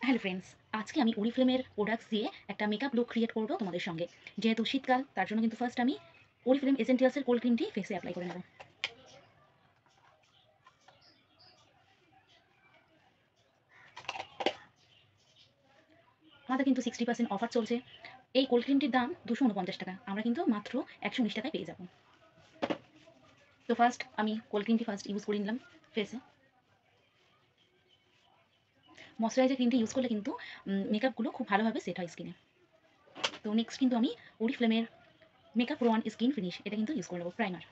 Hello friends, আজকে আমি ওরিফ্লেমের products দিয়ে একটা মেকআপ লুক ক্রিয়েট করব তোমাদের সঙ্গে। যেহেতু শীতকাল, তার জন্য কিন্তু ফার্স্ট আমি ওরিফ্লেম এসেন্টিয়ালসের কোল্ড ক্রিমটি ফেসে অ্যাপ্লাই করে নেব। আমাদের কিন্তু 60% অফার চলছে। এই কোল্ড ক্রিমটির দাম 249 টাকা, আমরা কিন্তু মাত্র 119 টাকায় পেয়ে যাব। তো ফার্স্ট আমি কোল্ড ক্রিমটি ইউজ করে নিলাম ফেসে। ময়শ্চারাইজার ক্রিমটি ইউজ করলে কিন্তু মেকআপগুলো খুব ভালোভাবে সেট হয় স্কিনে। তো নেক্সট কিন্তু আমি ওরিফ্লেমের মেকআপ প্রো 1 স্কিন ফিনিশ এটা কিন্তু ইউজ করে নেব, প্রাইমার।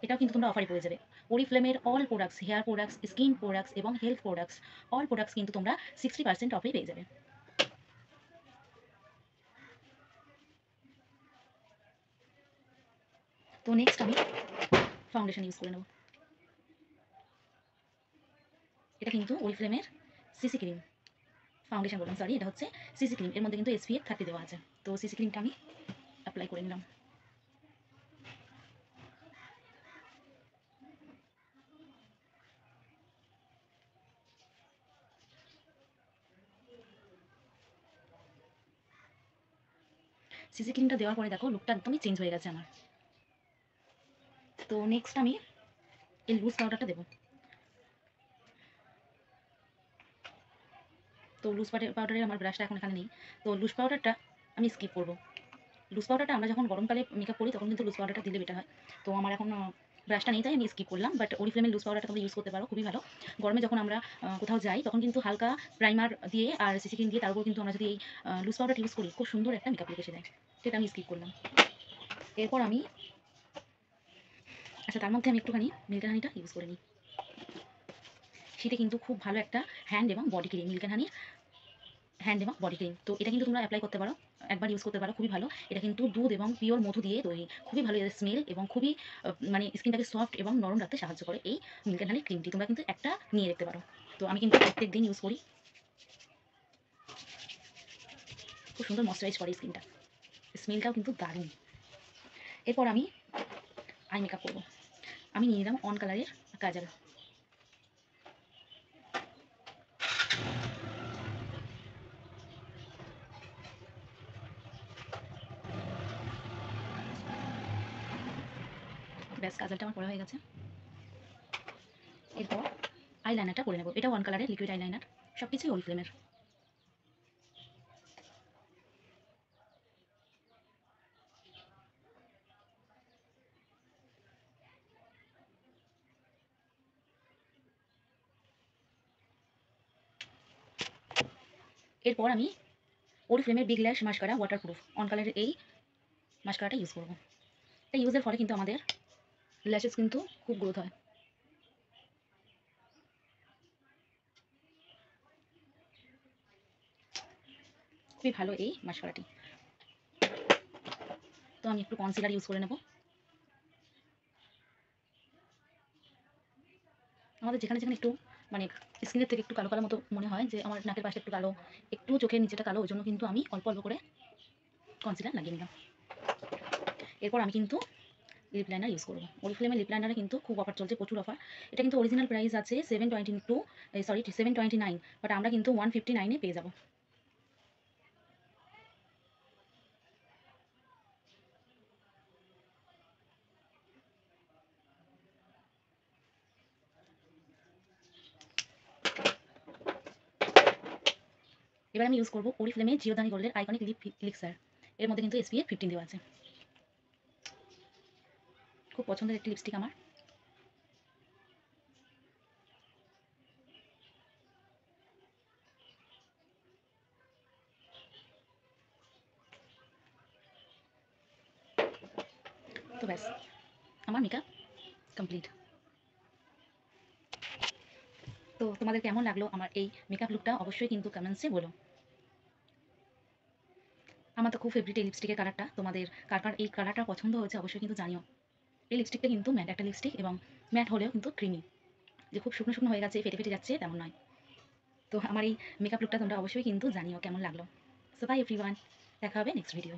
এটাও কিন্তু তোমরা অফারে পেয়ে যাবে। ওরিফ্লেমের all products, hair products, skin products এবং হেলথ প্রোডাক্টস, অল প্রোডাক্টস কিন্তু তোমরা 60% অফে পেয়ে যাবে। তো নেক্সট আমি ফাউন্ডেশন ইউজ করে নেব। এটা কিন্তু ওরিফ্লেমের সিসি ক্রিম, ফাউন্ডেশন বললাম সরি, এটা হচ্ছে সিসি ক্রিম। এর মধ্যে কিন্তু SPF 30 দেওয়া আছে। তো সিসি ক্রিমটা আমি অ্যাপ্লাই করে নিলাম। সিসি ক্রিমটা দেওয়ার পরে দেখো লুকটা একদমই চেঞ্জ হয়ে গেছে আমার। তো নেক্সট আমি এই লুজ পাউডারটা দেবো। তো লুজ পাউডারের আমার ব্রাশটা এখন এখানে নেই। তো লুজ পাউডারটা আমি স্কিপ করবো। লুজ পাউডারটা আমরা যখন গরমকালে মেকআপ করি তখন কিন্তু লুজ পাউডারটা দিলে বেটার হয়। তো আমার এখন ব্রাশটা নেই তাই আমি স্কিপ করলাম, বাট ওরিফ্লেমের লুজ পাউডারটা তোমরা ইউজ করতে পারো, খুবই ভালো। গরমে যখন আমরা কোথাও যাই তখন কিন্তু হালকা প্রাইমার দিয়ে আর সিসি ক্রিম দিয়ে তার উপর কিন্তু আমরা যদি এই লুজ পাউডারটা ইউজ করি খুব সুন্দর একটা মেকআপ লুক এসে যায়। সেটা আমি স্কিপ করলাম। এরপর আমি তার মধ্যে আমি একটুখানি মিল্ক হানিটা ইউজ করে নিই। সেটা কিন্তু খুব ভালো একটা হ্যান্ড এবং বডি ক্রিম, মিল্ক হানির হ্যান্ড এবং বডি ক্রিম। তো এটা কিন্তু তোমরা অ্যাপ্লাই করতে পারো, একবার ইউজ করতে পারো, খুবই ভালো। এটা কিন্তু দুধ এবং পিওর মধু দিয়ে তৈরি, খুবই ভালো এর স্মেল এবং খুবই মানে স্কিনটাকে সফট এবং নরম রাখতে সাহায্য করে এই মিল্ক অ্যান্ড হানি ক্রিমটি। তোমরা কিন্তু একটা নিয়ে দেখতে পারো। তো আমি কিন্তু প্রত্যেক দিন ইউজ করি, খুব সুন্দর ময়শ্চারাইজ করে স্কিনটা, স্মেলটাও কিন্তু দারুণ। এরপর আমি আই মেকআপ করবো। আমি নিয়ে নিলাম অন কালারের কাজল। ব্যাস, কাজলটা আমার পড়া হয়ে গেছে। এরপর আইলাইনারটা করে নেবো। এটা ওয়ান কালারের লিকুইড আইলাইনার, সব কিছুই ওরিফ্লেমের। এরপর আমি ওরিফ্লেমের বিগ ল্যাশ মাস্কারা ওয়াটারপ্রুফ অন কালারের এই মাস্কারাটা ইউজ করবো। এটা ইউজের ফলে কিন্তু আমাদের ল্যাশেস কিন্তু খুব গ্রোথ হয়। খুবই ভালো এই মাস্কারাটি। তো আমি একটু কনসিলার ইউজ করে নেব। আমাদের যেখানে যেখানে একটু মানে স্কিনের থেকে একটু কালো কালো মতো মনে হয়, যে আমার নাকের পাশে একটু কালো, একটু চোখের নিচেটা কালো, ওই জন্য কিন্তু আমি অল্প অল্প করে কনসিলার লাগিয়ে নিলাম। এরপর আমি কিন্তু লিপ লাইনার ইউজ করবো। ওরিফ্লেমের লিপ লাইনারে কিন্তু খুব অফার চলছে, প্রচুর অফার। এটা কিন্তু অরিজিনাল প্রাইস আছে 729, বাট আমরা কিন্তু 159-এ পেয়ে যাবো। এবার আমি ইউজ করবো ওরিফ্লেমে জিওদানি গোল্ডের আইকনিক লিপ এলিক্সার। এর মধ্যে কিন্তু SPF 15 দেওয়া আছে। খুব পছন্দের একটি লিপস্টিক আমার। তো ব্যাস, আমার মেকআপ কমপ্লিট। তো তোমাদের কেমন লাগলো আমার এই মেকআপ লুকটা অবশ্যই কিন্তু কমেন্টসে বলো। আমার তো খুব ফেভারিট এই লিপস্টিকের কালারটা। তোমাদের কার কার এই কালারটা পছন্দ হয়েছে অবশ্যই কিন্তু জানিও। এই লিপস্টিকটা কিন্তু ম্যাট একটা লিপস্টিক, এবং ম্যাট হলেও কিন্তু ক্রিমি, যে খুব শুকনো শুকনো হয়ে গেছে, ফেটে ফেটে যাচ্ছে তেমন নয়। তো আমার এই মেকআপ লুকটা তোমরা অবশ্যই কিন্তু জানিও কেমন লাগলো। সো বাই এভরিওয়ান, দেখা হবে নেক্সট ভিডিও।